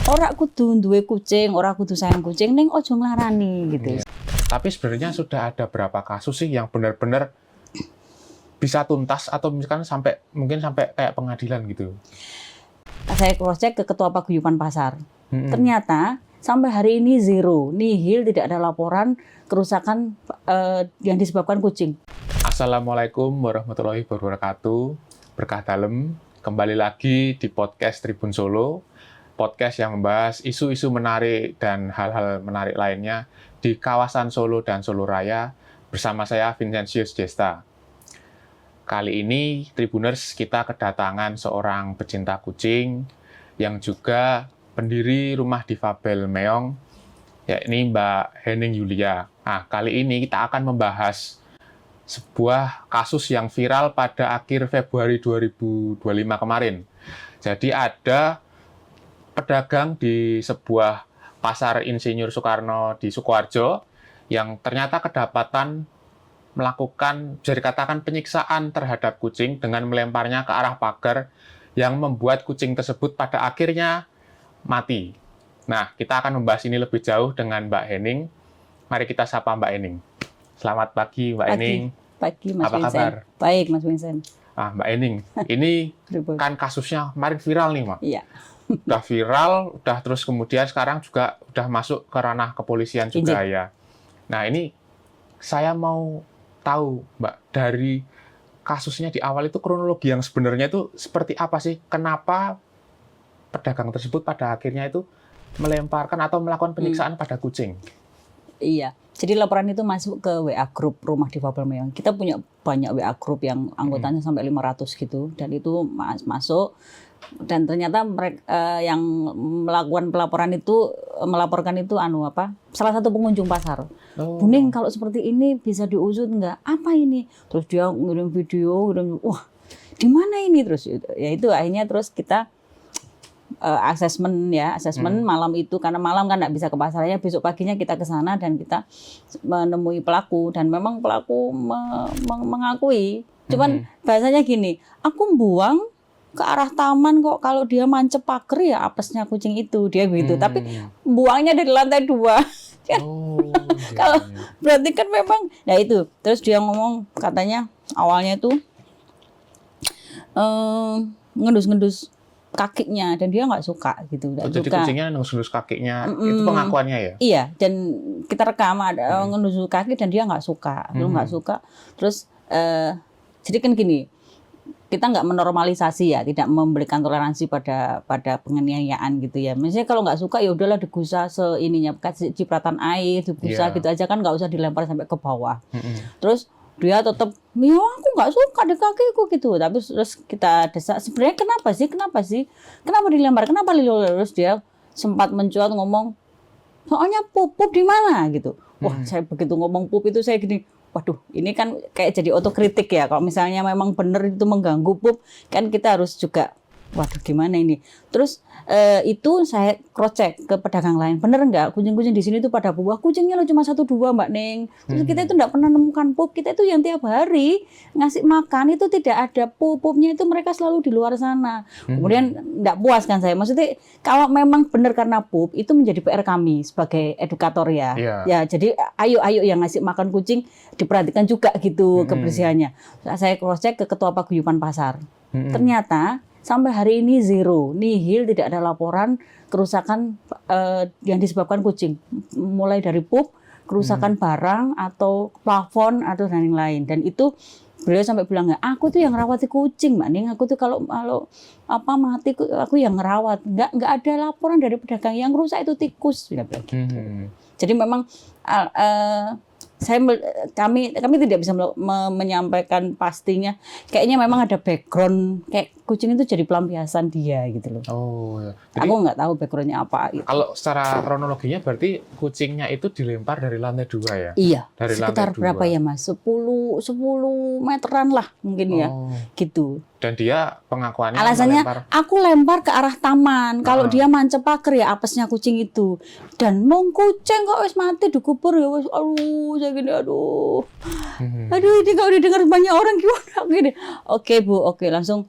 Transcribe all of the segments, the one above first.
ora kudu duwe kucing, ora kudu sayang kucing, ning ojo nglarani gitu. Iya. Tapi sebenarnya sudah ada berapa kasus sih yang benar-benar bisa tuntas atau misalkan mungkin sampai kayak pengadilan gitu? Saya cross check ke Ketua Paguyuban Pasar. Ternyata sampai hari ini zero, nihil, tidak ada laporan kerusakan yang disebabkan kucing. Assalamualaikum warahmatullahi wabarakatuh. Berkah dalem, kembali lagi di podcast Tribun Solo. Podcast yang membahas isu-isu menarik dan hal-hal menarik lainnya di kawasan Solo dan Solo Raya bersama saya Vincentius Desta. Kali ini Tribuners kita kedatangan seorang pecinta kucing yang juga pendiri Rumah Difabel Meong, yakni Mbak Hening Yulia. Nah, kali ini kita akan membahas sebuah kasus yang viral pada akhir Februari 2025 kemarin. Jadi ada pedagang di sebuah pasar Insinyur Soekarno di Sukoharjo yang ternyata kedapatan melakukan, bisa dikatakan penyiksaan terhadap kucing dengan melemparnya ke arah pagar yang membuat kucing tersebut pada akhirnya mati. Nah, kita akan membahas ini lebih jauh dengan Mbak Hening. Mari kita sapa Mbak Hening. Selamat pagi, Mbak Hening. Pagi, Mas Apa Vincent. kabar? Baik, Mas Vincent. Mbak Hening, ini kan kasusnya kemarin viral nih, Mbak. Iya. Udah viral, udah terus kemudian sekarang juga udah masuk ke ranah kepolisian juga ya. Nah, ini saya mau tahu, Mbak, dari kasusnya di awal itu kronologi yang sebenarnya itu seperti apa sih? Kenapa pedagang tersebut pada akhirnya itu melemparkan atau melakukan penyiksaan pada kucing? Iya. Jadi laporan itu masuk ke WA Group Rumah Difabel Meong. Kita punya banyak WA Group yang anggotanya sampai 500 gitu. Dan itu masuk. Dan ternyata mereka yang melaporkan itu salah satu pengunjung pasar. Buning, kalau seperti ini bisa diusut nggak? Apa ini? Terus dia ngirim video, wah, di mana ini? Terus ya itu akhirnya terus kita asesmen malam itu, karena malam kan nggak bisa ke pasarnya. Besok paginya kita ke sana dan kita menemui pelaku, dan memang pelaku mengakui. Cuman bahasanya gini, aku buang ke arah taman kok, kalau dia mancep pagar ya apesnya kucing itu, dia begitu. Tapi buangnya dari lantai 2. Kalau berarti kan memang, ya itu. Terus dia ngomong, katanya awalnya itu ngendus-ngendus kakinya, dan dia nggak suka gitu. Jadi kucingnya ngendus kakinya, itu pengakuannya ya? Iya, dan kita rekam ada ngendus kaki dan dia nggak suka, nggak suka. Terus jadi kan gini, kita nggak menormalisasi ya, tidak memberikan toleransi pada penganiayaan gitu ya. Misalnya kalau nggak suka ya udahlah digusah seininya, kasih cipratan air, digusah gitu aja kan, nggak usah dilempar sampai ke bawah. Terus dia tetap, ya aku nggak suka di kakiku gitu. Tapi terus kita desak, sebenarnya kenapa sih dilempar, kenapa Lilo? Terus dia sempat mencuat ngomong, soalnya pup di mana gitu. Wah, saya begitu ngomong pup itu saya gini, waduh, ini kan kayak jadi otokritik ya. Kalau misalnya memang benar itu mengganggu pup, kan kita harus juga, waduh gimana ini. Terus itu saya cross check ke pedagang lain, bener nggak kucing-kucing di sini itu pada pup? Wah, kucingnya lo cuma 1-2 Mbak Ning. Terus kita itu nggak pernah nemukan pup, kita itu yang tiap hari ngasih makan itu tidak ada pupnya, itu mereka selalu di luar sana. Kemudian nggak puas kan saya, maksudnya kalau memang benar karena pup, itu menjadi PR kami sebagai edukator ya. Ya, jadi ayo yang ngasih makan kucing diperhatikan juga gitu kebersihannya. Saya cross check ke Ketua Paguyuban Pasar. Ternyata sampai hari ini zero, nihil, tidak ada laporan kerusakan yang disebabkan kucing. Mulai dari pup, kerusakan barang atau plafon atau dan lain-lain. Dan itu beliau sampai bilang, nggak, aku tuh yang ngerawati kucing, Mbak Ning. Aku tuh kalau mati, aku yang ngerawat. Nggak ada laporan dari pedagang, yang rusak itu tikus. Bilang gitu. Jadi memang kami tidak bisa menyampaikan pastinya. Kayaknya memang ada background, kayak kucing itu jadi pelampiasan dia gitu loh. Ya. Jadi, aku nggak tahu backgroundnya apa. Gitu. Kalau secara kronologinya berarti kucingnya itu dilempar dari lantai 2 ya? Iya. Dari sekitar lantai 2. Berapa ya Mas? 10 meteran lah mungkin ya. Gitu. Dan dia pengakuannya alasannya aku lempar ke arah taman. Kalau dia mancep pagar ya apesnya kucing itu. Dan mong kucing kok wis mati dikubur ya wis. Saya gini aduh. Aduh, ini kalau didengar banyak orang gimana gini. Oke Bu, oke langsung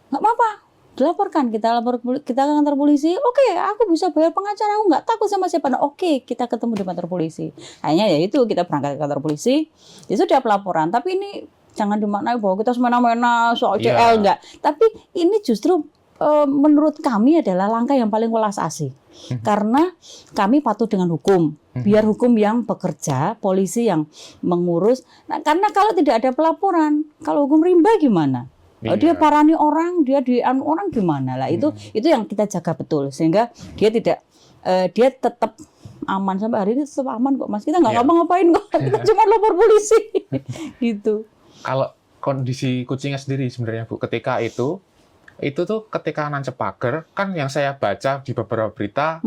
nggak apa-apa. dilaporkan, kita ke kantor polisi. Oke, aku bisa bayar pengacara, aku nggak takut sama siapa. Nah, oke, kita ketemu di kantor polisi. Akhirnya ya itu kita berangkat ke kantor polisi. Itu sudah pelaporan. Tapi ini jangan dimaknai bahwa kita semena-mena soal CL enggak. Tapi ini justru menurut kami adalah langkah yang paling welas asih. Karena kami patuh dengan hukum. Biar hukum yang bekerja, polisi yang mengurus. Nah, karena kalau tidak ada pelaporan, kalau hukum rimba gimana? Dia parani orang, dia dianu orang gimana lah, itu yang kita jaga betul sehingga dia tidak dia tetap aman sampai hari ini, tetap aman kok Mas, kita nggak ngapa-ngapain kok, kita cuma lapor polisi gitu. Kalau kondisi kucingnya sendiri sebenarnya Bu, ketika itu tuh ketika nancep pagar kan yang saya baca di beberapa berita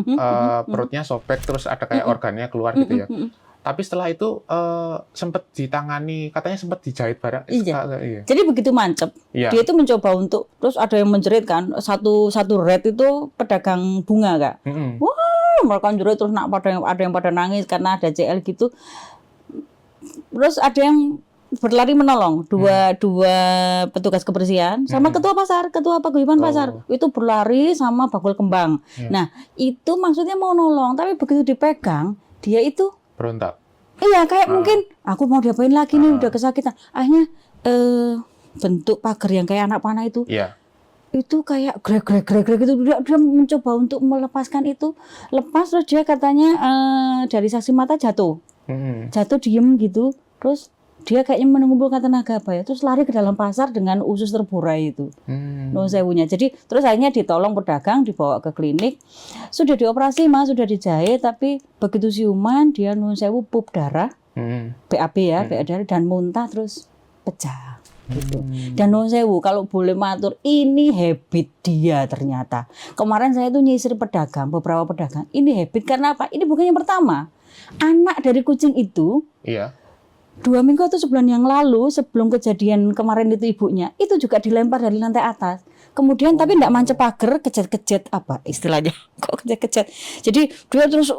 perutnya sobek terus ada kayak organnya keluar gitu ya. Tapi setelah itu sempat ditangani, katanya sempat dijahit barang. Iya. Jadi begitu mancep, dia itu mencoba untuk, terus ada yang menjerit kan, satu red itu pedagang bunga Kak. Wah, mereka jerit terus ada yang pada nangis karena ada CL gitu. Terus ada yang berlari menolong, dua petugas kebersihan sama ketua paguyuban pasar itu berlari sama bakul kembang. Nah itu maksudnya mau nolong, tapi begitu dipegang dia itu berontak. Iya, kayak mungkin aku mau diapain lagi nih, udah kesakitan. Akhirnya bentuk pagar yang kayak anak panah itu. Itu kayak grek gitu. Dia mencoba untuk melepaskan itu. Lepas terus dia katanya dari saksi mata jatuh. Jatuh diem gitu. Terus dia kayaknya mengumpulkan tenaga apa ya, terus lari ke dalam pasar dengan usus terburai itu, nuwun sewunya. Jadi terus akhirnya ditolong pedagang, dibawa ke klinik, sudah dioperasi Mas, sudah dijahit, tapi begitu siuman dia nuwun sewu pup darah, BAB ya, BAB darah dan muntah terus pecah. Gitu. Dan nuwun sewu kalau boleh matur, ini habit dia ternyata. Kemarin saya tuh nyisir pedagang, beberapa pedagang, ini habit karena apa? Ini bukan yang pertama. Anak dari kucing itu. 2 minggu atau sebulan yang lalu sebelum kejadian kemarin itu ibunya itu juga dilempar dari lantai atas. Kemudian tapi tidak mancep pagar, kejet-kejet apa istilahnya? Kok kejet-kejet. Jadi dia terus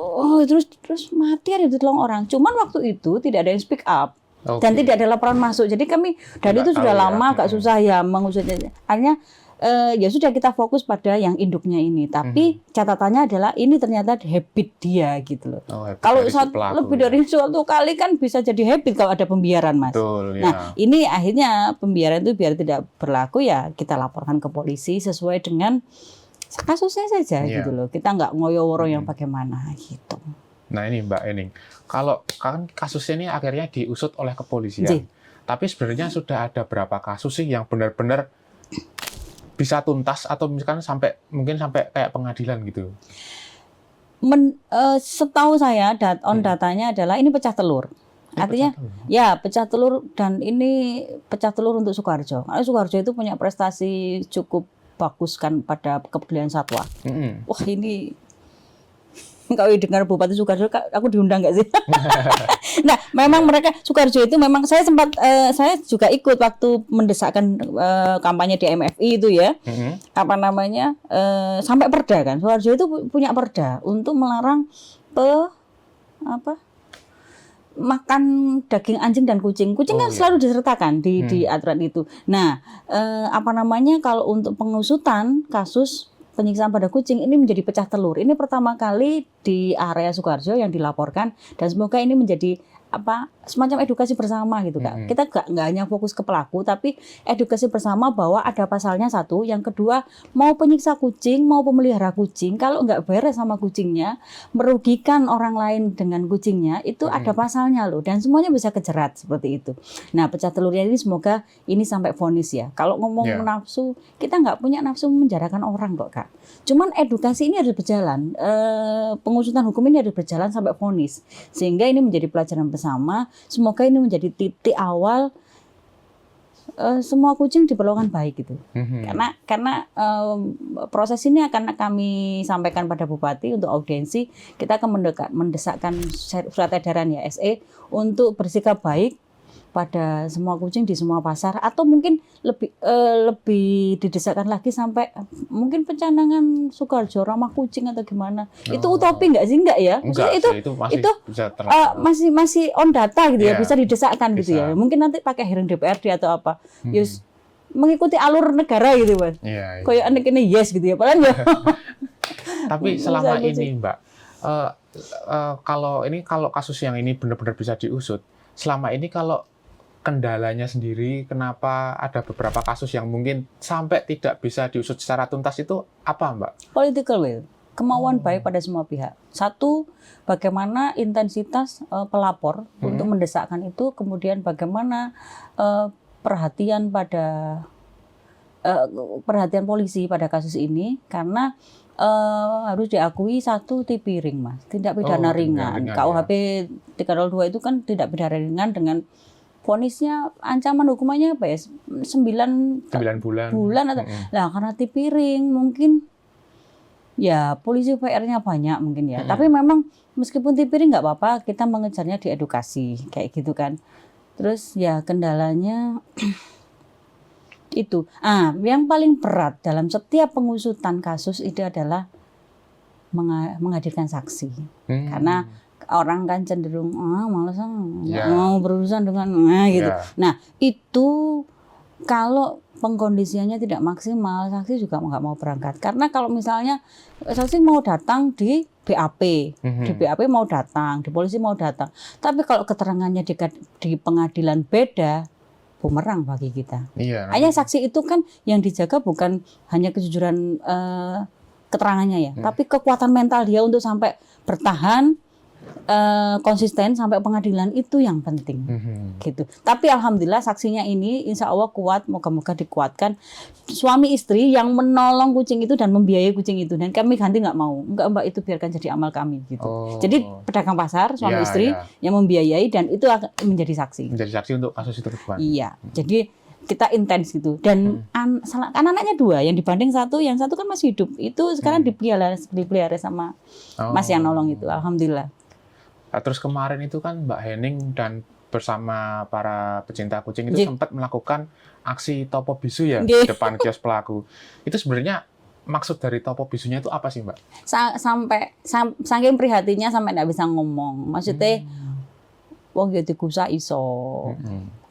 mati ada di tolong orang. Cuman waktu itu tidak ada yang speak up. Dan tidak ada laporan masuk. Jadi kami dan itu sudah lama agak susah ya mengusutnya. Akhirnya ya sudah kita fokus pada yang induknya ini. Tapi catatannya adalah ini ternyata habit dia gitu loh. Kalau lebih dari suatu kali kan bisa jadi habit kalau ada pembiaran Mas. Nah ini akhirnya pembiaran itu biar tidak berlaku ya kita laporkan ke polisi sesuai dengan kasusnya saja gitu loh. Kita nggak ngoyo-woro yang bagaimana gitu. Nah ini Mbak Ening, kalau kan kasusnya ini akhirnya diusut oleh kepolisian. Tapi sebenarnya sudah ada berapa kasus sih yang benar-benar bisa tuntas atau misalkan mungkin sampai kayak pengadilan gitu? Setahu saya datanya adalah ini pecah telur. Artinya ya pecah telur dan ini pecah telur untuk Sukoharjo. Karena Sukoharjo itu punya prestasi cukup bagus kan pada kepedulian satwa. Wah ini kalau dengar Bupati Sukoharjo, aku diundang nggak sih? Nah, memang mereka Sukoharjo itu memang saya sempat saya juga ikut waktu mendesakkan kampanye di MFI itu ya. Apa namanya? Sampai perda kan. Sukoharjo itu punya perda untuk melarang makan daging anjing dan kucing. Kucing kan selalu disertakan di aturan itu. Nah, apa namanya kalau untuk pengusutan kasus penyiksaan pada kucing ini menjadi pecah telur. Ini pertama kali di area Sukoharjo yang dilaporkan dan semoga ini menjadi semacam edukasi bersama gitu Kak. Kita nggak hanya fokus ke pelaku tapi edukasi bersama bahwa ada pasalnya satu, yang kedua mau penyiksa kucing, mau pemelihara kucing kalau nggak beres sama kucingnya, merugikan orang lain dengan kucingnya itu ada pasalnya loh dan semuanya bisa kejerat seperti itu. Nah pecah telurnya ini semoga ini sampai vonis ya. Kalau ngomong nafsu, kita nggak punya nafsu menjarakan orang kok Kak. Cuman edukasi ini harus berjalan, pengusutan hukum ini harus berjalan sampai vonis sehingga ini menjadi pelajaran bersama. Semoga ini menjadi titik awal semua kucing diperlakukan baik gitu. Karena proses ini akan kami sampaikan pada Bupati untuk audiensi. Kita akan mendesakkan surat edaran ya SE untuk bersikap baik pada semua kucing di semua pasar atau mungkin lebih didesakkan lagi sampai mungkin pencanangan Sukoharjo ramah kucing atau gimana. Itu utopi nggak sih? Nggak ya? Enggak, itu masih on data gitu ya, bisa didesakkan gitu ya. Mungkin nanti pakai hearing DPRD atau apa. mengikuti alur negara gitu Mas. Iya. Kayak anak ini yes gitu ya. Padahal ya. Tapi selama ini Mbak, kalau kasus yang ini benar-benar bisa diusut, selama ini kalau kendalanya sendiri, kenapa ada beberapa kasus yang mungkin sampai tidak bisa diusut secara tuntas itu apa Mbak? Political will, kemauan baik pada semua pihak. Satu, bagaimana intensitas pelapor untuk mendesakkan itu, kemudian bagaimana perhatian polisi pada kasus ini, karena harus diakui satu tipiring Mas, tindak pidana ringan. KUHP 302 itu kan tindak pidana ringan dengan vonisnya ancaman hukumannya apa ya 9 bulan atau nah karena tipiring mungkin ya polisi PR-nya banyak mungkin ya. Tapi memang meskipun tipiring nggak apa-apa, kita mengejarnya di edukasi kayak gitu kan. Terus ya kendalanya itu. Yang paling berat dalam setiap pengusutan kasus itu adalah menghadirkan saksi. Karena orang kan cenderung malas mau berurusan dengan gitu. Nah, itu kalau pengkondisiannya tidak maksimal, saksi juga nggak mau berangkat. Karena kalau misalnya saksi mau datang di BAP, di BAP mau datang, di polisi mau datang. Tapi kalau keterangannya di pengadilan beda, bumerang bagi kita. Hanya saksi itu kan yang dijaga bukan hanya kejujuran keterangannya ya, tapi kekuatan mental dia untuk sampai bertahan konsisten sampai pengadilan itu yang penting gitu. Tapi alhamdulillah saksinya ini insya Allah kuat, moga-moga dikuatkan. Suami istri yang menolong kucing itu dan membiayai kucing itu, dan kami ganti nggak mau, enggak Mbak, itu biarkan jadi amal kami gitu. Jadi pedagang pasar suami istri yang membiayai dan itu akan menjadi saksi. Menjadi saksi untuk kasus itu ke depan. Iya, jadi kita intens gitu. Dan anak-anaknya 2, yang dibanding yang satu kan masih hidup. Itu sekarang dipelihara sama Mas yang nolong itu, alhamdulillah. Terus kemarin itu kan Mbak Hening dan bersama para pecinta kucing itu sempat melakukan aksi topo bisu ya di depan kios pelaku. Itu sebenarnya maksud dari topo bisunya itu apa sih Mbak? Saking prihatinnya sampai nggak bisa ngomong. Maksudnya, wong ya digusak iso.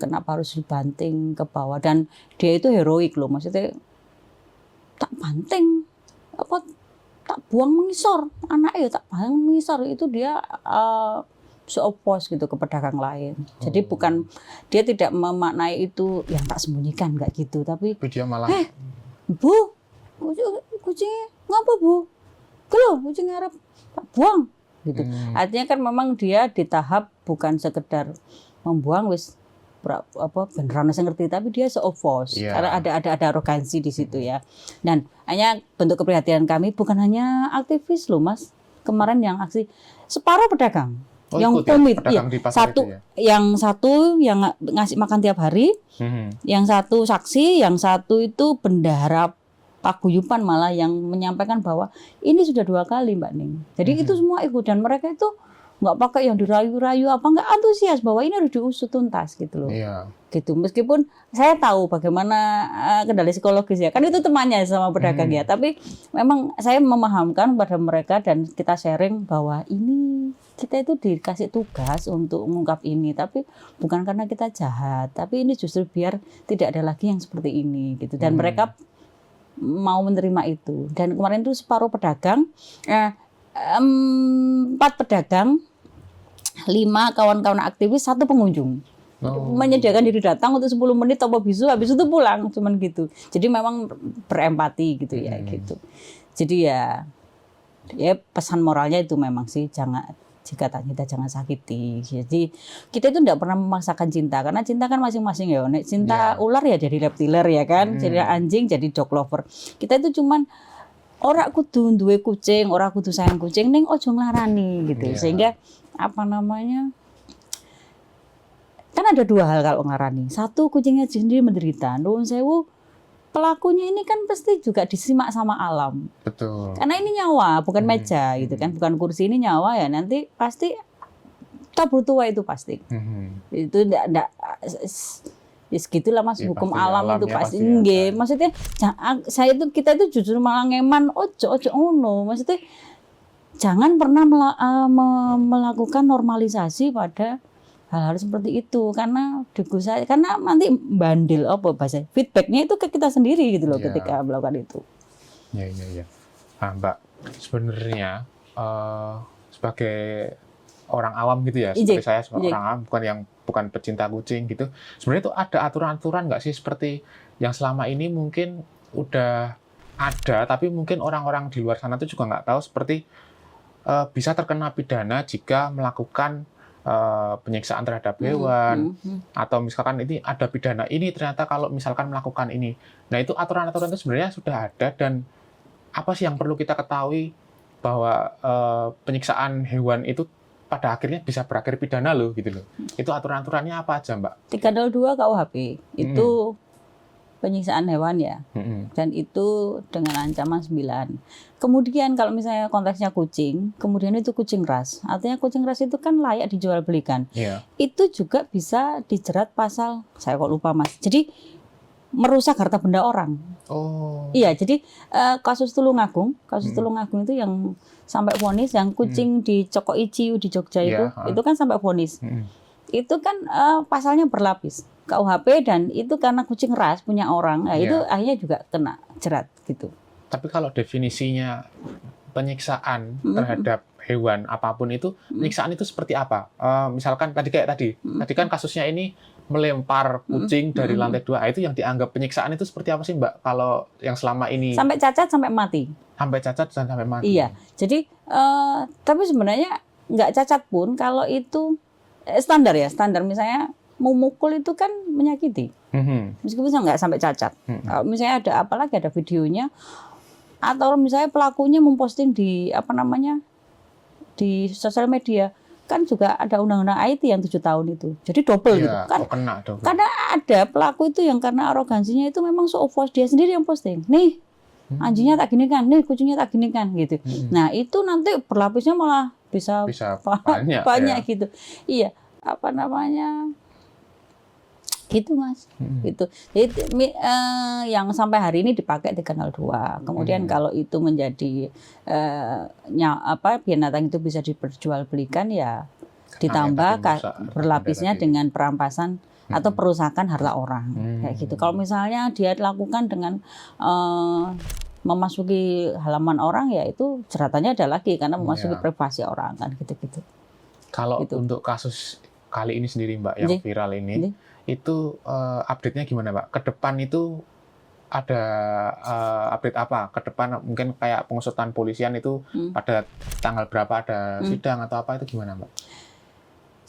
Kenapa harus dibanting ke bawah? Dan dia itu heroik loh. Maksudnya tak banting tak buang mengisor, anaknya tak buang mengisor, itu dia seopos gitu ke pedagang lain. Jadi bukan, dia tidak memaknai itu yang tak sembunyikan, nggak gitu, tapi dia malah Bu, kucingnya ngapa Bu? Kalau kucing Arab tak buang gitu. Artinya kan memang dia di tahap bukan sekedar membuang wis beneran saya ngerti, tapi dia seopos karena ada arogansi di situ ya. Dan hanya bentuk keprihatinan kami bukan hanya aktivis loh Mas, kemarin yang aksi separuh pedagang yang komit yang satu yang ngasih makan tiap hari, yang satu saksi, yang satu itu bendahara paguyuban malah yang menyampaikan bahwa ini sudah 2 kali Mbak Ning. Jadi itu semua ikut, dan mereka itu nggak pakai yang dirayu-rayu apa, nggak antusias bahwa ini harus diusut tuntas gitu loh. Gitu. Meskipun saya tahu bagaimana kendala psikologis ya, kan itu temannya sama pedagang ya, tapi memang saya memahamkan pada mereka dan kita sharing bahwa ini kita itu dikasih tugas untuk mengungkap ini, tapi bukan karena kita jahat, tapi ini justru biar tidak ada lagi yang seperti ini gitu. Dan mereka mau menerima itu. Dan kemarin itu separuh pedagang, 4 pedagang, 5 kawan-kawan aktivis, 1 pengunjung. Menyediakan diri datang untuk 10 menit topo bisu, habis itu pulang, cuman gitu. Jadi memang berempati gitu ya gitu. Jadi ya pesan moralnya itu memang sih jika kita jangan sakiti. Jadi kita itu tidak pernah memaksakan cinta, karena cinta kan masing-masing ya. Nek cinta ular ya jadi reptiler ya kan, jadi anjing jadi dog lover. Kita itu cuman ora kudu duwe kucing, ora kudu sayang kucing, ning ojo nglarani gitu. Sehingga apa namanya? Kan ada 2 hal kalau nglarani. 1, kucingnya sendiri menderita. Nuwun sewu, pelakunya ini kan pasti juga disimak sama alam. Betul. Karena ini nyawa, bukan meja gitu kan, bukan kursi, ini nyawa ya. Nanti pasti tabur tua itu pasti. Itu enggak segitulah Mas, ya, hukum alam itu pasti nggih. Maksudnya kita itu jujur malah ngeman ojo ngono. Maksudnya jangan pernah melakukan normalisasi pada hal-hal seperti itu karena karena nanti bandel apa bahasa feedbacknya itu ke kita sendiri gitu loh ketika melakukan itu. Iya. Nah, Mbak, sebenarnya sebagai orang awam gitu ya, seperti saya sebagai orang awam, bukan pecinta kucing gitu. Sebenarnya itu ada aturan-aturan nggak sih seperti yang selama ini mungkin udah ada, tapi mungkin orang-orang di luar sana tuh juga nggak tahu, seperti bisa terkena pidana jika melakukan penyiksaan terhadap hewan, atau misalkan ini ada pidana ini ternyata kalau misalkan melakukan ini. Nah, itu aturan-aturan itu sebenarnya sudah ada, dan apa sih yang perlu kita ketahui bahwa penyiksaan hewan itu pada akhirnya bisa berakhir pidana loh gitu loh. Itu aturan-aturannya apa aja, Mbak? 302 KUHP itu penyiksaan hewan ya, dan itu dengan ancaman 9. Kemudian kalau misalnya konteksnya kucing, kemudian itu kucing ras, artinya kucing ras itu kan layak dijual belikan. Itu juga bisa dijerat pasal, saya kok lupa Mas. Jadi merusak harta benda orang. Iya, jadi kasus Tulungagung itu yang sampai vonis, yang kucing di Coko Iciu di Jogja itu kan sampai vonis. Itu kan pasalnya berlapis. KUHP, dan itu karena kucing ras punya orang, nah itu akhirnya juga kena jerat gitu. Tapi kalau definisinya penyiksaan terhadap hewan apapun itu, penyiksaan itu seperti apa? Misalkan tadi kan kasusnya ini melempar kucing dari lantai 2, itu yang dianggap penyiksaan itu seperti apa sih, Mbak? Kalau yang selama ini sampai cacat sampai mati. Sampai cacat dan sampai mati. Iya, jadi tapi sebenarnya nggak cacat pun kalau itu standar misalnya memukul itu kan menyakiti, meskipun nggak sampai cacat. Misalnya ada videonya, atau misalnya pelakunya memposting di di sosial media, kan juga ada undang-undang IT yang 7 tahun itu, jadi double gitu kan. Karena ada pelaku itu yang karena arogansinya itu memang show off, dia sendiri yang posting, nih anjingnya tak gini kan, nih kucingnya tak gini kan gitu. Nah itu nanti berlapisnya malah bisa banyak gitu. Iya, gitu Mas, gitu. Jadi yang sampai hari ini dipakai 302. Kemudian kalau itu menjadi binatang itu bisa diperjualbelikan, ya ditambah berlapisnya dengan perampasan atau perusakan harta orang, kayak gitu. Kalau misalnya dia lakukan dengan memasuki halaman orang, ya itu jeratannya ada lagi karena memasuki privasi orang kan, gitu-gitu. Kalau untuk kasus kali ini sendiri, Mbak, yang viral ini, itu update-nya gimana, Mbak? Ke depan itu ada update apa? Ke depan mungkin kayak pengusutan polisian itu pada tanggal berapa ada sidang atau apa, itu gimana, Mbak?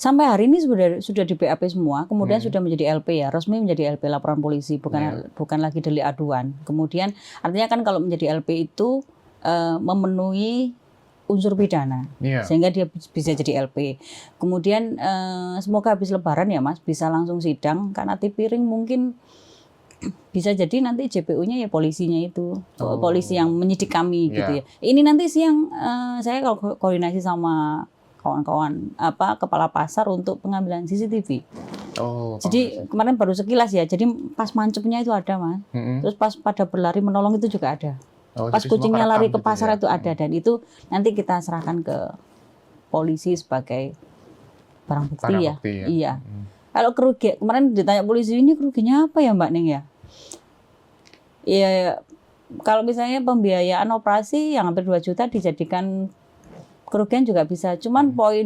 Sampai hari ini sudah di BAP semua, kemudian sudah menjadi LP ya, resmi menjadi LP, laporan polisi, bukan lagi delik aduan. Kemudian artinya kan kalau menjadi LP itu memenuhi unsur pidana, sehingga dia bisa jadi LP. Kemudian semoga habis Lebaran ya Mas bisa langsung sidang, karena Tipiring mungkin bisa jadi nanti JPU-nya ya polisinya itu, polisi yang menyidik kami gitu ya. Ini nanti siang saya kalau koordinasi sama kawan-kawan kepala pasar untuk pengambilan CCTV. Jadi kemarin baru sekilas ya, jadi pas mancepnya itu ada Mas, terus pas pada berlari menolong itu juga ada. Pas kucingnya lari ke pasar itu ada, dan itu nanti kita serahkan ke polisi sebagai barang bukti ya. Iya. Kalau kerugian, kemarin ditanya polisi, ini kerugiannya apa ya Mbak Ning ya? Ya kalau misalnya pembiayaan operasi yang hampir 2 juta dijadikan kerugian juga bisa. Cuman poin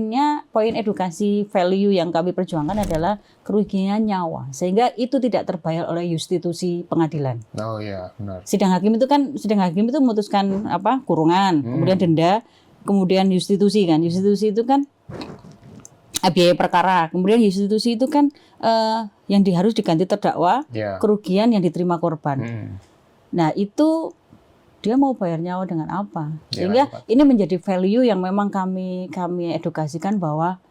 edukasi value yang kami perjuangkan adalah kerugian nyawa, sehingga itu tidak terbayar oleh institusi pengadilan. Oh iya, benar. Sidang hakim itu memutuskan kurungan, kemudian denda, kemudian institusi kan. Institusi itu kan biaya perkara. Kemudian institusi itu kan yang harus diganti terdakwa, kerugian yang diterima korban. Nah, itu dia mau bayar nyawa dengan apa? Sehingga ini menjadi value yang memang kami edukasikan bahwa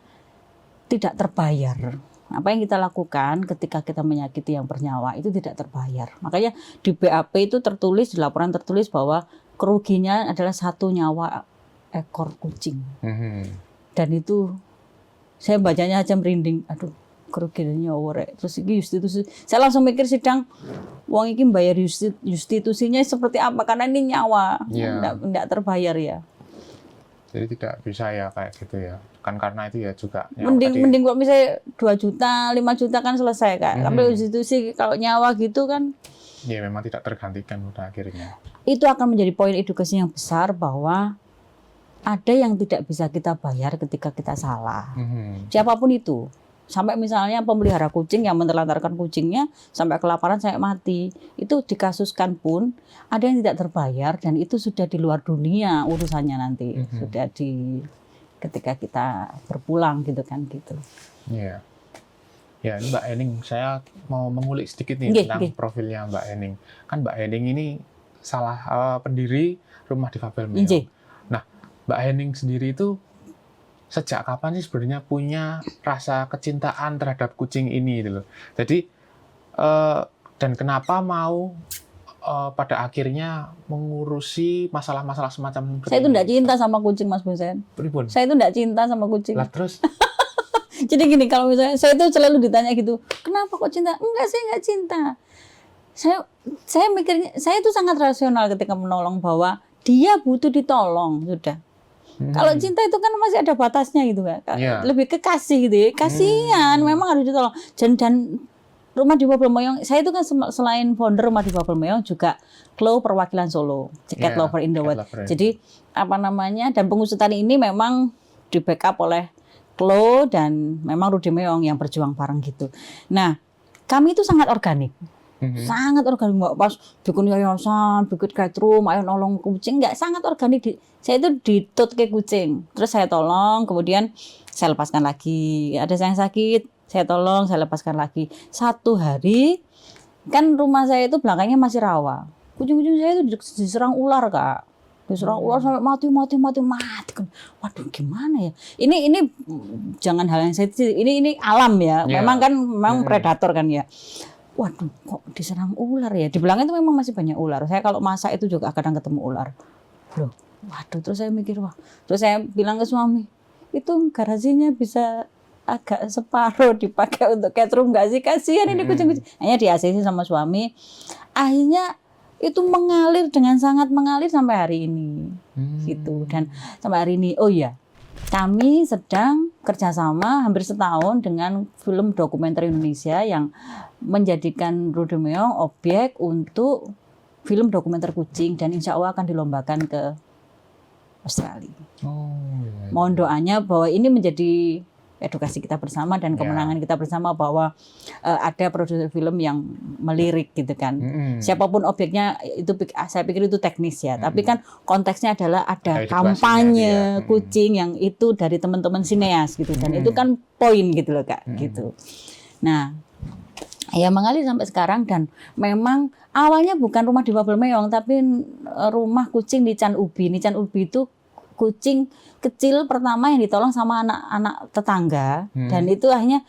tidak terbayar. Apa yang kita lakukan ketika kita menyakiti yang bernyawa itu tidak terbayar. Makanya di BAP itu tertulis, di laporan tertulis bahwa kerugiannya adalah 1 nyawa ekor kucing. Dan itu saya bacanya aja merinding. Aduh, kerugiannya orek. Terus ini institusi. Saya langsung mikir sidang, uang ini bayar institusinya seperti apa? Karena ini nyawa, enggak terbayar ya. Jadi tidak bisa ya kayak gitu ya. Kan karena itu ya juga Mending kok misalnya 2 juta, 5 juta kan selesai Kak. Tapi institusi kalau nyawa gitu kan ya memang tidak tergantikan pada akhirnya. itu akan menjadi poin edukasi yang besar bahwa ada yang tidak bisa kita bayar ketika kita salah. Siapapun itu. Sampai misalnya pemelihara kucing yang menelantarkan kucingnya sampai kelaparan sampai mati. Itu dikasuskan pun ada yang tidak terbayar dan itu sudah di luar dunia urusannya nanti. Sudah ketika kita berpulang gitu kan gitu. Iya. Ya, ini Mbak Ening, saya mau mengulik sedikit nih tentang profilnya Mbak Ening. Kan Mbak Ening ini pendiri Rumah Difabel Meong. Nah, Mbak Ening sendiri itu sejak kapan sih sebenarnya punya rasa kecintaan terhadap kucing ini gitu loh. Jadi dan kenapa mau pada akhirnya mengurusi masalah-masalah semacam saya itu enggak cinta sama kucing Mas Bunsen. Saya itu enggak cinta sama kucing. Lah terus jadi gini, kalau misalnya saya itu selalu ditanya gitu, kenapa kok cinta? Enggak, saya enggak cinta. Saya mikirnya, saya itu sangat rasional ketika menolong bahwa dia butuh ditolong sudah. Kalau cinta itu kan masih ada batasnya gitu kan. Lebih ke kasih gitu ya. Kasihan, memang harus ditolong. Dan Rumah Difabel Meong, saya itu kan selain founder Rumah Difabel Meong juga Claw perwakilan Solo, Cat Lover in the World. Jadi dan pengusutan ini memang di backup oleh Claw dan memang Rudy Meong yang berjuang bareng gitu. Nah, kami itu sangat organik. Sangat organik, Mbak. Pas bikin yayasan, bikin cat room, ayo nolong kucing, enggak, sangat organik. Saya itu ditut ke kucing. Terus saya tolong, kemudian saya lepaskan lagi. Ada yang sakit, saya tolong, saya lepaskan lagi. Satu hari, kan rumah saya itu belakangnya masih rawa. Kucing-kucing saya itu diserang ular, Kak. Diserang ular sampai mati. Waduh, gimana ya? Ini jangan hal yang sensitif. Ini alam ya. Memang predator kan ya. Waduh, kok diserang ular ya? Di belakang itu memang masih banyak ular. Saya kalau masak itu juga kadang ketemu ular. Loh, waduh, terus saya mikir, wah. Terus saya bilang ke suami, itu garasinya bisa agak separuh dipakai untuk cat room nggak sih? Kasihan ini kucing-kucing. Hanya di ACC sama suami. Akhirnya itu sangat mengalir sampai hari ini, gitu. Dan sampai hari ini, oh iya, kami sedang kerjasama hampir setahun dengan film dokumenter Indonesia yang menjadikan Rudy Meong objek untuk film dokumenter kucing dan insya Allah akan dilombakan ke Australia. Mohon doanya bahwa ini menjadi edukasi kita bersama dan kemenangan kita bersama bahwa ada produser film yang melirik gitu kan. Siapapun objeknya itu saya pikir itu teknis ya, tapi kan konteksnya adalah ada kampanye kucing yang itu dari teman-teman sineas gitu dan itu kan poin gitu loh Kak gitu. Nah, ya mengalir sampai sekarang dan memang awalnya bukan Rumah Difabel Meong tapi rumah kucing di Can Ubi. Di Can Ubi itu kucing kecil pertama yang ditolong sama anak-anak tetangga dan itu akhirnya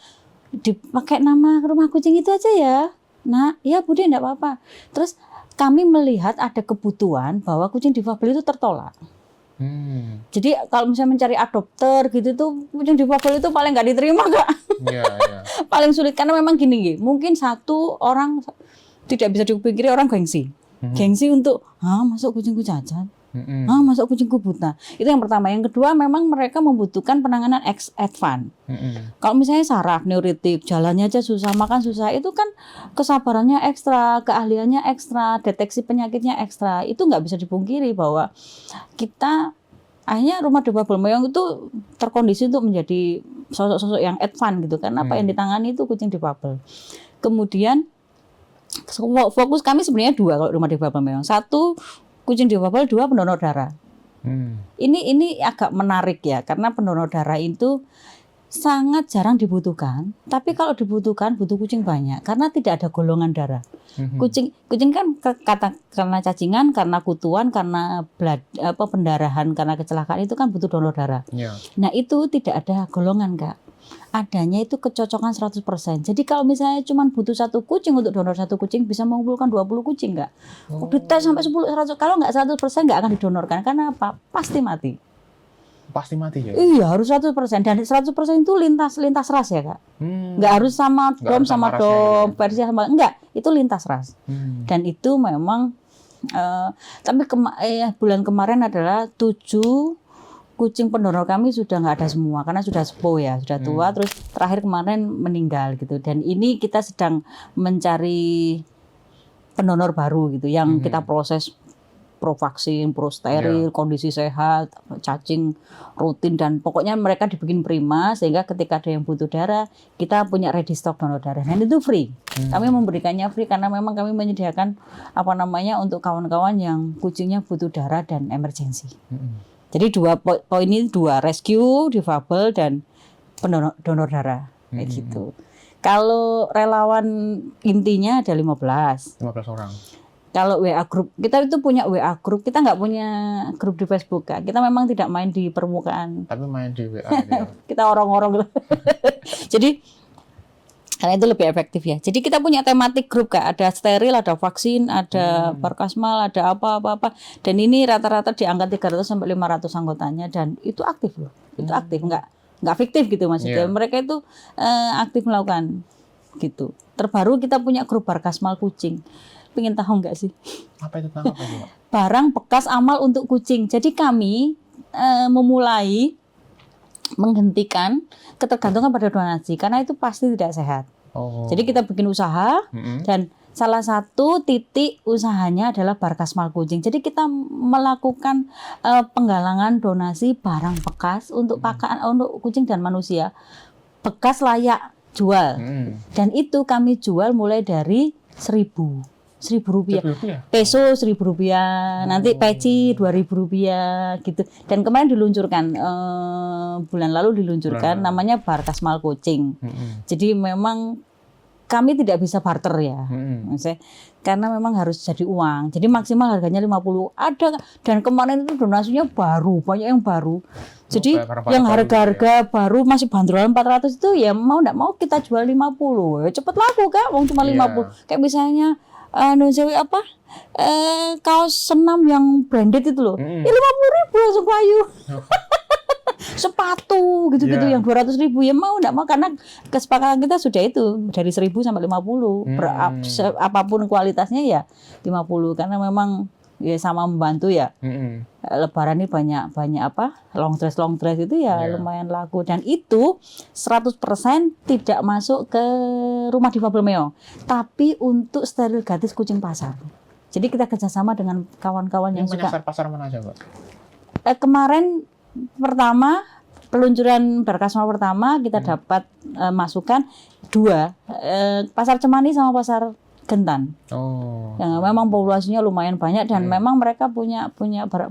dipakai nama rumah kucing itu aja ya. Nah, ya Budi enggak apa-apa. Terus kami melihat ada kebutuhan bahwa kucing difabel itu tertolak. Jadi kalau misalnya mencari adopter gitu tuh kucing difabel itu paling nggak diterima Kak. Paling sulit karena memang gini, mungkin satu orang tidak bisa dipikiri orang gengsi. Gengsi untuk masuk kucingku cacat. Masuk kucingku buta. Itu yang pertama. Yang kedua memang mereka membutuhkan penanganan advance. Kalau misalnya saraf, neuritik, jalannya aja susah, makan susah, itu kan kesabarannya ekstra, keahliannya ekstra, deteksi penyakitnya ekstra. Itu nggak bisa dipungkiri bahwa kita akhirnya Rumah Difabel Meong itu terkondisi untuk menjadi sosok-sosok yang advance gitu kan. Apa yang ditangani itu kucing difabel. Kemudian fokus kami sebenarnya dua kalau Rumah Difabel Meong. Satu kucing difabel, dua pendonor darah. Ini agak menarik ya, karena pendonor darah itu sangat jarang dibutuhkan. Tapi kalau dibutuhkan, butuh kucing banyak, karena tidak ada golongan darah. Kucing kan karena cacingan, karena kutuan, karena pendarahan, karena kecelakaan itu kan butuh donor darah. Nah itu tidak ada golongan Kak. Adanya itu kecocokan 100%. Jadi kalau misalnya cuma butuh satu kucing untuk donor satu kucing bisa mengumpulkan 20 kucing enggak? Dites sampai 10 100 kalau enggak 100% enggak akan didonorkan karena apa? Pasti mati. Pasti mati ya? Iya, harus 100% dan 100% itu lintas ras ya, Kak. Enggak harus sama dom sama dom, Persia sama enggak, itu lintas ras. Dan itu memang tapi bulan kemarin adalah 7 kucing pendonor kami sudah nggak ada semua karena sudah sepuh ya, sudah tua. Terus terakhir kemarin meninggal gitu. Dan ini kita sedang mencari pendonor baru gitu, yang kita proses pro vaksin, pro steril, kondisi sehat, cacing rutin, dan pokoknya mereka dibikin prima sehingga ketika ada yang butuh darah kita punya ready stock donor darah. Dan itu free. Kami memberikannya free karena memang kami menyediakan untuk kawan-kawan yang kucingnya butuh darah dan emergensi. Jadi dua poin ini, dua, rescue, difabel, dan donor darah kayak gitu. Kalau relawan intinya ada 15 orang. Kalau WA grup, kita itu punya WA grup, kita nggak punya grup di Facebook kan. Kita memang tidak main di permukaan. Tapi main di WA. Kita orang-orang. Jadi karena itu lebih efektif ya. Jadi kita punya tematik grup Kak, ada steril, ada vaksin, ada Barkasmal, ada apa-apa. Dan ini rata-rata di angka 300 sampai 500 anggotanya, dan itu aktif loh. Itu aktif, nggak fiktif gitu maksudnya. Mereka itu aktif melakukan gitu. Terbaru kita punya grup Barkasmal kucing. Pengen tahu nggak sih? Apa itu tentang apa itu, Mbak? Barang bekas amal untuk kucing. Jadi kami memulai menghentikan ketergantungan pada donasi karena itu pasti tidak sehat. Jadi kita bikin usaha dan salah satu titik usahanya adalah Barkasmal kucing. Jadi kita melakukan penggalangan donasi barang bekas untuk pakan untuk kucing dan manusia. Bekas layak jual. Dan itu kami jual mulai dari 1.000 rupiah, peso 1.000 rupiah, nanti peci 2.000 rupiah gitu. Dan kemarin diluncurkan bulan lalu namanya Barkasmal kucing. Jadi memang kami tidak bisa barter ya, maksudnya, karena memang harus jadi uang. Jadi maksimal harganya 50 ada, dan kemarin itu donasinya baru, banyak yang baru. Jadi yang harga-harga baru masih bandrolan 400 itu ya mau enggak mau kita jual 50. Ya cepet laku Kak, wong cuma 50. Kayak misalnya kaos senam yang branded itu loh, ya 50.000 langsung payu. Sepatu gitu-gitu yang 200.000 ya mau enggak mau, karena kesepakatan kita sudah itu dari 1.000 sampai 50. Apapun kualitasnya ya 50, karena memang ya sama membantu ya. Lebaran ini banyak long dress itu ya lumayan laku, dan itu 100% tidak masuk ke rumah difabel Meong, tapi untuk steril gratis kucing pasar. Jadi kita kerjasama dengan kawan-kawan yang suka. Pasar mana aja, Mbak? Kemarin pertama peluncuran Barkasmal pertama kita dapat masukan 2, pasar Cemani sama pasar Gentan. Yang memang populasinya lumayan banyak, dan memang mereka punya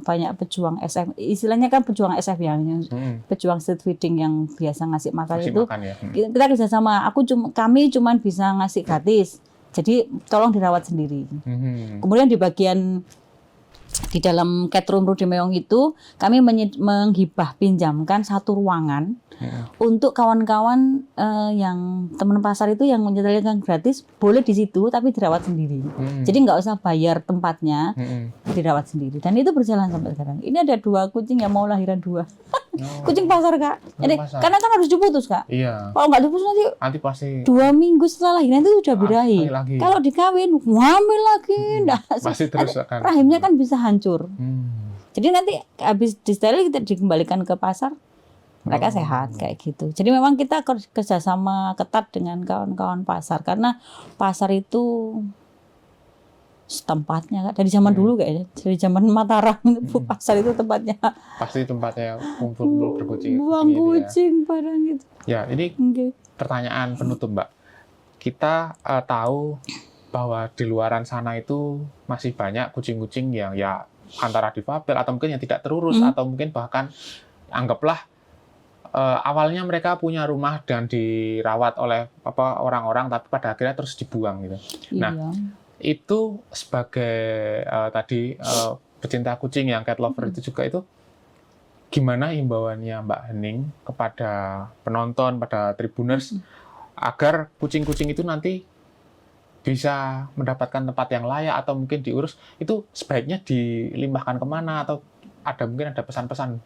banyak pejuang SF. Istilahnya kan pejuang SF yang pejuang street feeding yang biasa ngasih makan itu. Kita kerjasama. Kami cuma bisa ngasih gratis. Jadi tolong dirawat sendiri. Kemudian di bagian di dalam cat room Rudy Meong itu kami menghibah pinjamkan satu ruangan untuk kawan-kawan yang teman pasar itu yang menyediakan gratis, boleh di situ tapi dirawat sendiri. Jadi nggak usah bayar tempatnya, dirawat sendiri. Dan itu berjalan sampai sekarang. Ini ada 2 kucing yang mau lahiran 2. Kucing pasar Kak. Jadi karena kan harus diputus Kak. Kalau nggak diputus nanti pasti 2 minggu setelah lahiran itu sudah birahi. Kalau dikawin hamil lagi, masih terus akan rahimnya kan bisa hancur. Jadi nanti habis disteril kita dikembalikan ke pasar, mereka sehat kayak gitu. Jadi memang kita kerjasama ketat dengan kawan-kawan pasar, karena pasar itu tempatnya Kak, dari zaman dulu kayaknya, dari zaman Mataram itu pasar itu tempatnya. Pasti tempatnya kumpul berkucing. Buang kucing barang gitu. Ya, ini pertanyaan penutup Mbak. Kita tahu bahwa di luaran sana itu masih banyak kucing-kucing yang ya antara difabel atau mungkin yang tidak terurus, atau mungkin bahkan anggaplah awalnya mereka punya rumah dan dirawat oleh orang-orang, tapi pada akhirnya terus dibuang gitu. Nah, itu sebagai pecinta kucing yang cat lover itu juga, itu gimana himbauannya Mbak Hening kepada penonton, pada Tribuners, agar kucing-kucing itu nanti bisa mendapatkan tempat yang layak atau mungkin diurus, itu sebaiknya dilimpahkan kemana, atau mungkin ada pesan-pesan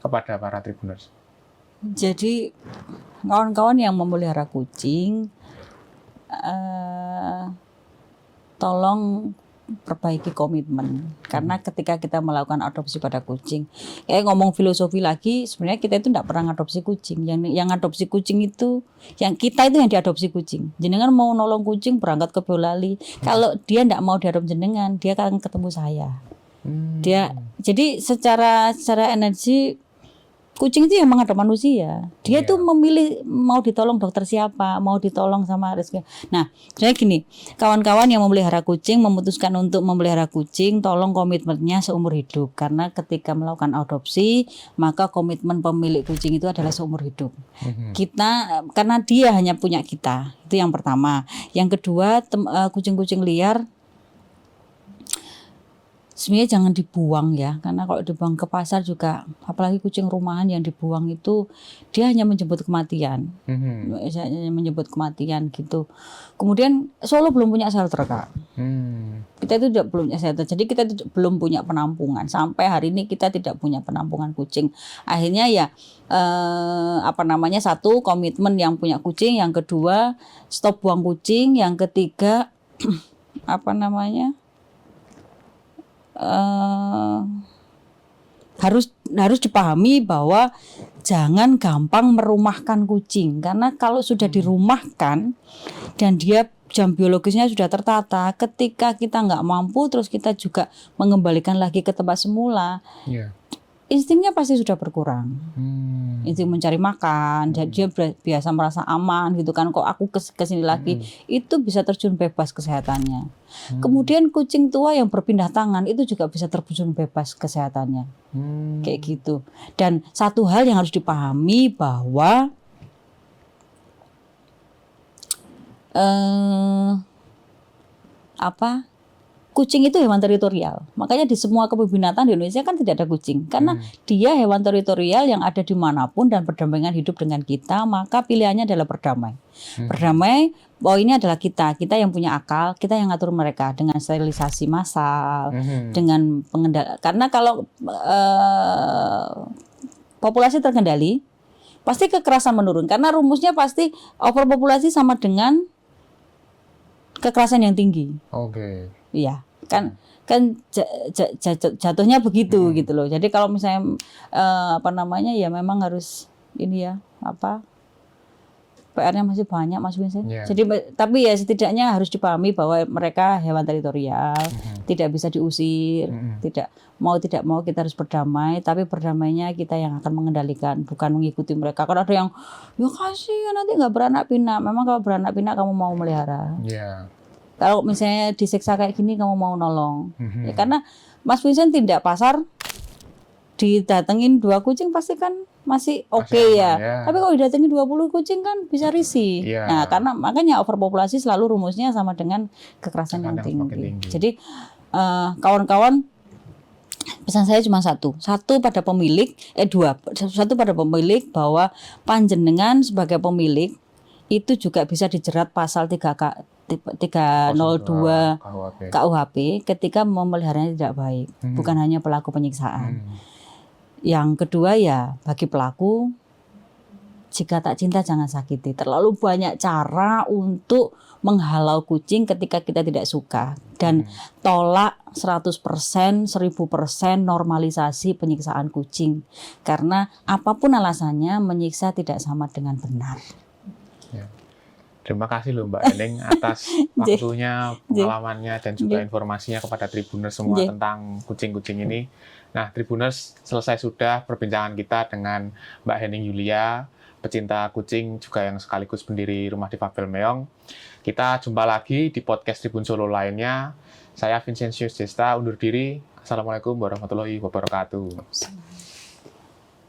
kepada para Tribuners? Jadi kawan-kawan yang memelihara kucing, tolong perbaiki komitmen. Karena ketika kita melakukan adopsi pada kucing, ngomong filosofi lagi, sebenarnya kita itu tidak pernah adopsi kucing. Yang adopsi kucing itu, yang kita itu yang diadopsi kucing. Jenengan mau nolong kucing berangkat ke Boyolali, kalau dia tidak mau diadopsi jenengan, dia akan ketemu saya. Jadi secara energi kucing itu yang menghadap manusia. Dia tuh memilih mau ditolong dokter siapa, mau ditolong sama rezeki. Nah, jadi gini, kawan-kawan yang memelihara kucing memutuskan untuk memelihara kucing, tolong komitmennya seumur hidup. Karena ketika melakukan adopsi, maka komitmen pemilik kucing itu adalah seumur hidup. Kita, karena dia hanya punya kita. Itu yang pertama. Yang kedua, kucing-kucing liar sebenarnya jangan dibuang ya, karena kalau dibuang ke pasar juga, apalagi kucing rumahan yang dibuang itu dia hanya menjemput kematian, hanya menjemput kematian gitu. Kemudian Solo belum punya shelter Kak, kita itu belum punya shelter, jadi kita belum punya penampungan. Sampai hari ini kita tidak punya penampungan kucing. Akhirnya ya satu komitmen yang punya kucing, yang kedua stop buang kucing, yang ketiga harus dipahami bahwa jangan gampang merumahkan kucing, karena kalau sudah dirumahkan dan dia jam biologisnya sudah tertata, ketika kita nggak mampu terus kita juga mengembalikan lagi ke tempat semula, instingnya pasti sudah berkurang. Insting mencari makan, dia biasa merasa aman gitu kan, kok aku kesini lagi, itu bisa terjun bebas kesehatannya. Kemudian kucing tua yang berpindah tangan itu juga bisa terjun bebas kesehatannya, kayak gitu. Dan satu hal yang harus dipahami bahwa kucing itu hewan teritorial. Makanya di semua kebun binatang di Indonesia kan tidak ada kucing. Karena dia hewan teritorial yang ada dimanapun dan berdampingan hidup dengan kita, maka pilihannya adalah berdamai. Berdamai, ini adalah kita yang punya akal, kita yang ngatur mereka dengan sterilisasi massal, dengan pengendalian. Karena kalau populasi terkendali, pasti kekerasan menurun. Karena rumusnya pasti overpopulasi sama dengan kekerasan yang tinggi. Iya, kan jatuhnya begitu gitu loh. Jadi kalau misalnya ya memang harus ini ya, PR-nya masih banyak Mas Vincent. Jadi tapi ya setidaknya harus dipahami bahwa mereka hewan teritorial, tidak bisa diusir, tidak mau kita harus berdamai, tapi berdamainya kita yang akan mengendalikan, bukan mengikuti mereka. Kalau ada yang ya kasihan nanti nggak beranak pinak. Memang kalau beranak pinak kamu mau melihara. Kalau misalnya disiksa kayak gini kamu mau nolong. Ya, karena Mas Vincent tindak pasar didatengin 2 kucing pasti kan masih oke ya. Tapi kalau didatengin 20 kucing kan bisa risih. Nah, karena makanya overpopulasi selalu rumusnya sama dengan kekerasan yang tinggi. Jadi kawan-kawan, pesan saya cuma satu pada pemilik, satu pada pemilik bahwa panjenengan sebagai pemilik itu juga bisa dijerat pasal 302 KUHP ketika memeliharanya tidak baik, bukan hanya pelaku penyiksaan. Yang kedua ya, bagi pelaku, jika tak cinta jangan sakiti. Terlalu banyak cara untuk menghalau kucing ketika kita tidak suka. Dan tolak 100%, 1000% normalisasi penyiksaan kucing. Karena apapun alasannya, menyiksa tidak sama dengan benar. Terima kasih loh Mbak Eneng atas waktunya, pengalamannya, dan juga informasinya kepada Tribuners semua tentang kucing-kucing ini. Nah, Tribuners, selesai sudah perbincangan kita dengan Mbak Henning Yulia, pecinta kucing juga yang sekaligus pendiri Rumah Difabel Meong. Kita jumpa lagi di podcast Tribun Solo lainnya. Saya Vincentius Desta undur diri. Assalamualaikum warahmatullahi wabarakatuh.